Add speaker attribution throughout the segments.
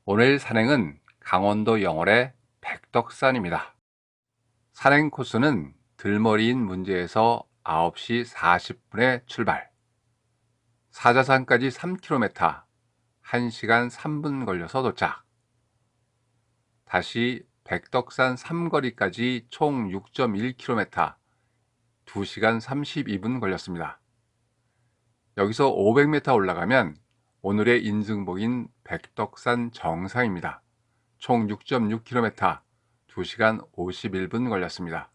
Speaker 1: 오늘 산행은 강원도 영월의 백덕산입니다. 산행 코스는 들머리인 문제에서 9시 40분에 출발, 사자산까지 3km, 1시간 3분 걸려서 도착, 다시 백덕산 삼거리까지 총 6.1km, 2시간 32분 걸렸습니다. 여기서 500m 올라가면 오늘의 인증복인 백덕산 정상입니다. 총 6.6km, 2시간 51분 걸렸습니다.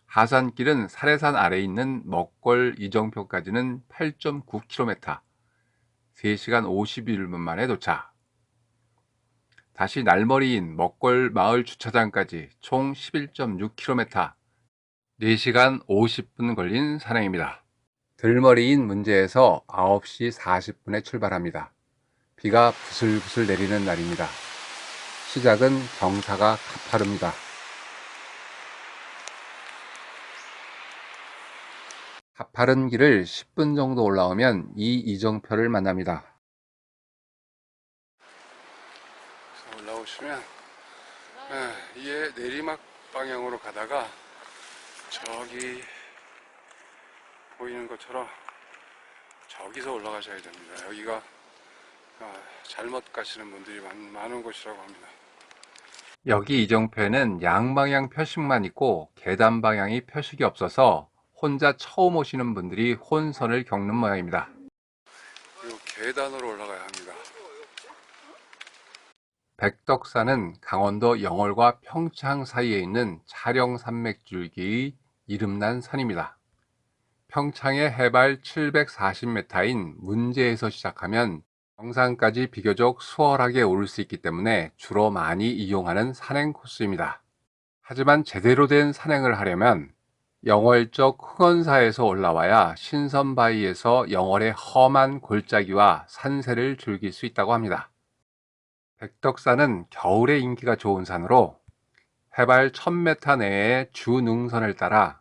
Speaker 1: 하산길은 사례산 아래에 있는 먹골 이정표까지는 8.9km, 3시간 51분 만에 도착. 다시 날머리인 먹골 마을 주차장까지 총 11.6km, 4시간 50분 걸린 산행입니다. 들머리인 문제에서 9시 40분에 출발합니다. 비가 부슬부슬 내리는 날입니다. 시작은 경사가 가파릅니다. 가파른 길을 10분 정도 올라오면 이 이정표를 만납니다. 올라오시면 이에 내리막 방향으로 가다가 저기 보이는 것처럼 저기서 올라가셔야 됩니다. 여기가 잘못 가시는 분들이 많은 곳이라고 합니다. 여기 이정표에는 양방향 표식만 있고 계단 방향이 표식이 없어서 혼자 처음 오시는 분들이 혼선을 겪는 모양입니다. 그리고 계단으로 올라가야 합니다. 백덕산은 강원도 영월과 평창 사이에 있는 차령산맥줄기의 이름난 산입니다. 평창의 해발 740m인 문제에서 시작하면 정상까지 비교적 수월하게 오를 수 있기 때문에 주로 많이 이용하는 산행 코스입니다. 하지만 제대로 된 산행을 하려면 영월 쪽 흥원사에서 올라와야 신선바위에서 영월의 험한 골짜기와 산세를 즐길 수 있다고 합니다. 백덕산은 겨울에 인기가 좋은 산으로 해발 1000m 내의 주능선을 따라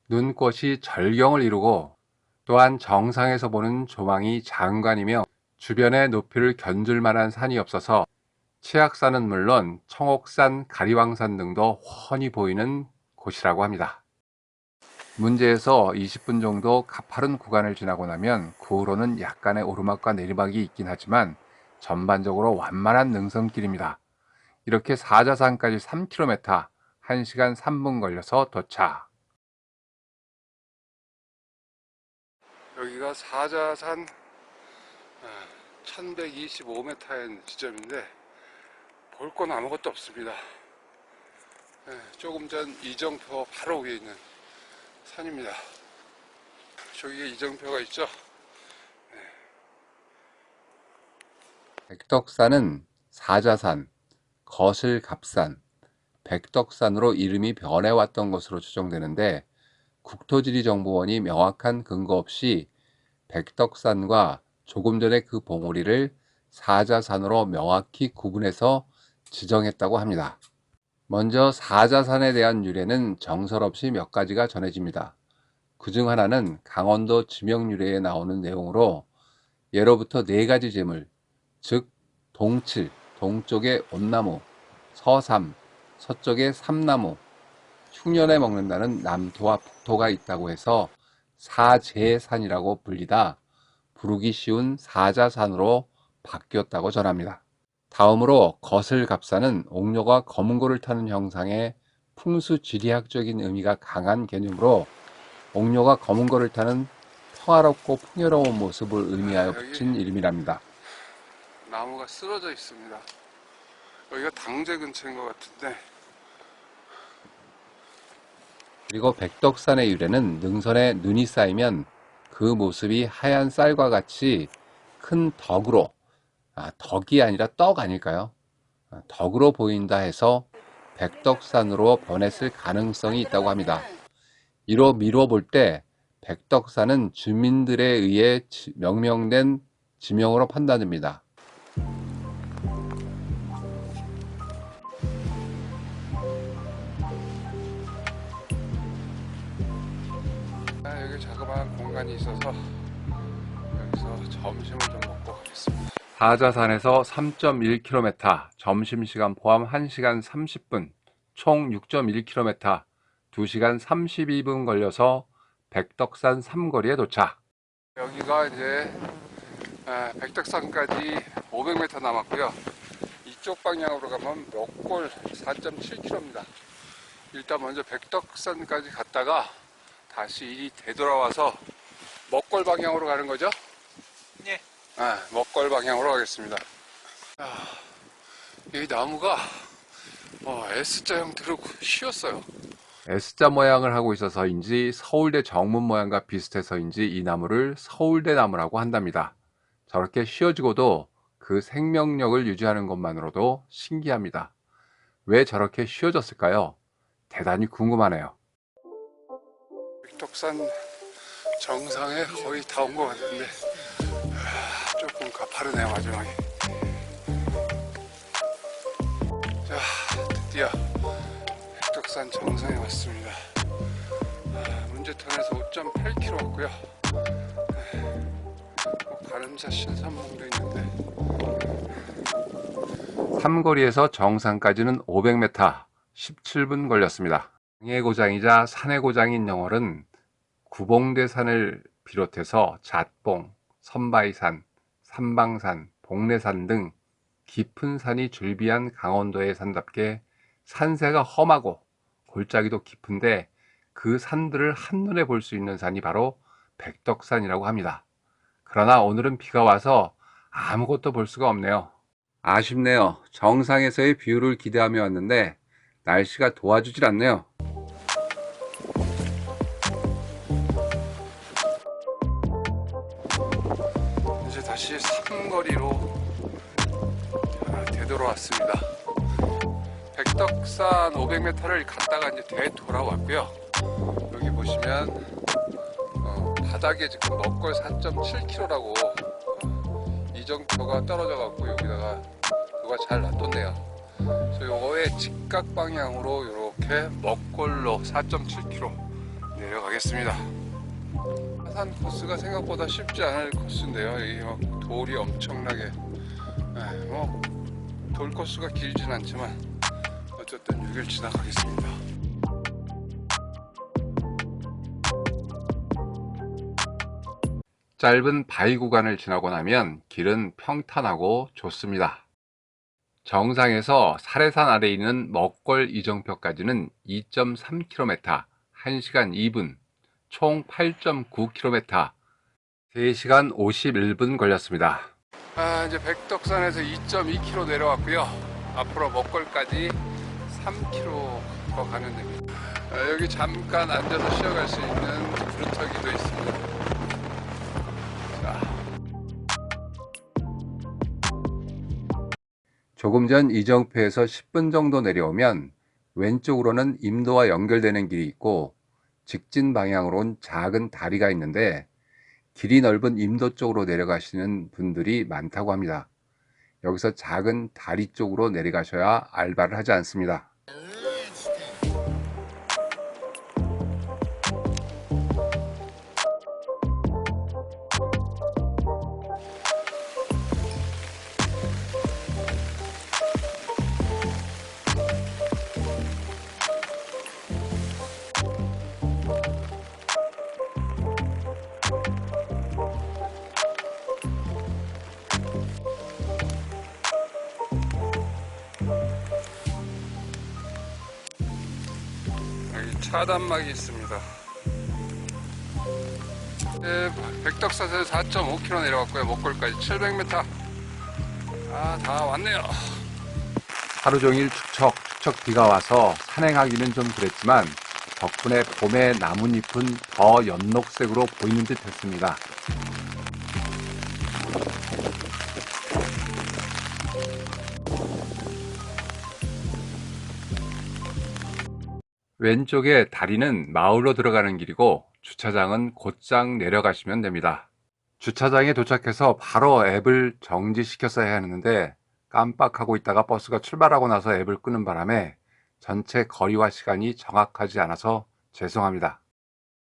Speaker 1: 눈꽃이 절경을 이루고, 또한 정상에서 보는 조망이 장관이며 주변의 높이를 견줄 만한 산이 없어서 치악산은 물론 청옥산, 가리왕산 등도 훤히 보이는 곳이라고 합니다. 문제에서 20분 정도 가파른 구간을 지나고 나면 그 후로는 약간의 오르막과 내리막이 있긴 하지만 전반적으로 완만한 능선길입니다. 이렇게 사자산까지 3km, 1시간 3분 걸려서 도착. 여기가 사자산 1125m의 지점인데 볼 건 아무것도 없습니다. 조금 전 이정표 바로 위에 있는 산입니다. 저기에 이정표가 있죠. 백덕산은 사자산, 거슬갑산, 백덕산으로 이름이 변해왔던 것으로 추정되는데, 국토지리정보원이 명확한 근거 없이 백덕산과 조금 전에 그 봉우리를 사자산으로 명확히 구분해서 지정했다고 합니다. 먼저 사자산에 대한 유래는 정설없이 몇 가지가 전해집니다. 그중 하나는 강원도 지명유래에 나오는 내용으로 예로부터 4가지 제물, 즉 동칠, 동쪽에 온나무, 서삼, 서쪽에 삼나무, 흉년에 먹는다는 남토와 북토가 있다고 해서 사제산이라고 불리다 부르기 쉬운 사자산으로 바뀌었다고 전합니다. 다음으로 거슬갑산은 옥녀가 검은고를 타는 형상의 풍수지리학적인 의미가 강한 개념으로 옥녀가 검은고를 타는 평화롭고 풍요로운 모습을 의미하여 붙인 이름이랍니다. 나무가 쓰러져 있습니다. 여기가 당제 근처인 것 같은데, 그리고 백덕산의 유래는 능선에 눈이 쌓이면 그 모습이 하얀 쌀과 같이 큰 덕으로, 덕이 아니라 떡 아닐까요? 덕으로 보인다 해서 백덕산으로 변했을 가능성이 있다고 합니다. 이로 미뤄볼 때 백덕산은 주민들에 의해 명명된 지명으로 판단됩니다. 여기 자그마한 공간이 있어서 여기서 점심을 좀 먹고 가겠습니다. 사자산에서 3.1km, 점심시간 포함 1시간 30분, 총 6.1km, 2시간 32분 걸려서 백덕산 삼거리에 도착. 여기가 이제 백덕산까지 500m 남았고요. 이쪽 방향으로 가면 먹골 4.7km입니다. 일단 먼저 백덕산까지 갔다가 다시 되돌아와서 먹골 방향으로 가는 거죠? 네. 먹골 방향으로 가겠습니다. 이 나무가 S자 형태로 휘었어요. S자 모양을 하고 있어서인지 서울대 정문 모양과 비슷해서인지 이 나무를 서울대 나무라고 한답니다. 저렇게 휘어지고도 그 생명력을 유지하는 것만으로도 신기합니다. 왜 저렇게 휘어졌을까요? 대단히 궁금하네요. 백덕산 정상에 거의 다 온 것 같은데 조금 가파르네요. 마지막에. 자, 드디어 백덕산 정상에 왔습니다. 문제턴에서 5.8km 왔고요. 가름사 신산봉도 있는데 삼거리에서 정상까지는 500m, 17분 걸렸습니다. 강의 고장이자 산의 고장인 영월은 구봉대산을 비롯해서 잣봉, 선바위산, 삼방산, 복례산 등 깊은 산이 줄비한 강원도의 산답게 산세가 험하고 골짜기도 깊은데 그 산들을 한눈에 볼 수 있는 산이 바로 백덕산이라고 합니다. 그러나 오늘은 비가 와서 아무것도 볼 수가 없네요. 아쉽네요. 정상에서의 뷰를 기대하며 왔는데 날씨가 도와주질 않네요. 이제 다시 삼거리로 되돌아왔습니다. 백덕산 500m를 갔다가 이제 되돌아왔고요. 여기 보시면 바닥에 지금 먹골 4.7km라고 이정표가 떨어져 갖고 여기다가 누가 잘 놔뒀네요. 그래서 요거의 직각 방향으로 이렇게 먹골로 4.7km 내려가겠습니다. 하산 코스가 생각보다 쉽지 않을 코스인데요. 여기 막 돌이 엄청나게 돌 코스가 길진 않지만 어쨌든 여기를 지나가겠습니다. 짧은 바위 구간을 지나고 나면 길은 평탄하고 좋습니다. 정상에서 사례산 아래에 있는 먹골 이정표까지는 2.3km, 1시간 2분, 총 8.9km, 3시간 51분 걸렸습니다. 이제 백덕산에서 2.2km 내려왔고요. 앞으로 먹골까지 3km 더 가면 됩니다. 여기 잠깐 앉아서 쉬어갈 수 있는 구르터기도 있습니다. 조금 전 이정표에서 10분 정도 내려오면 왼쪽으로는 임도와 연결되는 길이 있고 직진 방향으로는 작은 다리가 있는데 길이 넓은 임도 쪽으로 내려가시는 분들이 많다고 합니다. 여기서 작은 다리 쪽으로 내려가셔야 알바를 하지 않습니다. 차단막이 있습니다. 백덕산에서 4.5km 내려왔고요. 먹골까지 700m. 다 왔네요. 하루 종일 축척 비가 와서 산행하기는 좀 그랬지만 덕분에 봄의 나뭇잎은 더 연녹색으로 보이는 듯 했습니다. 왼쪽에 다리는 마을로 들어가는 길이고 주차장은 곧장 내려가시면 됩니다. 주차장에 도착해서 바로 앱을 정지시켰어야 하는데 깜빡하고 있다가 버스가 출발하고 나서 앱을 끄는 바람에 전체 거리와 시간이 정확하지 않아서 죄송합니다.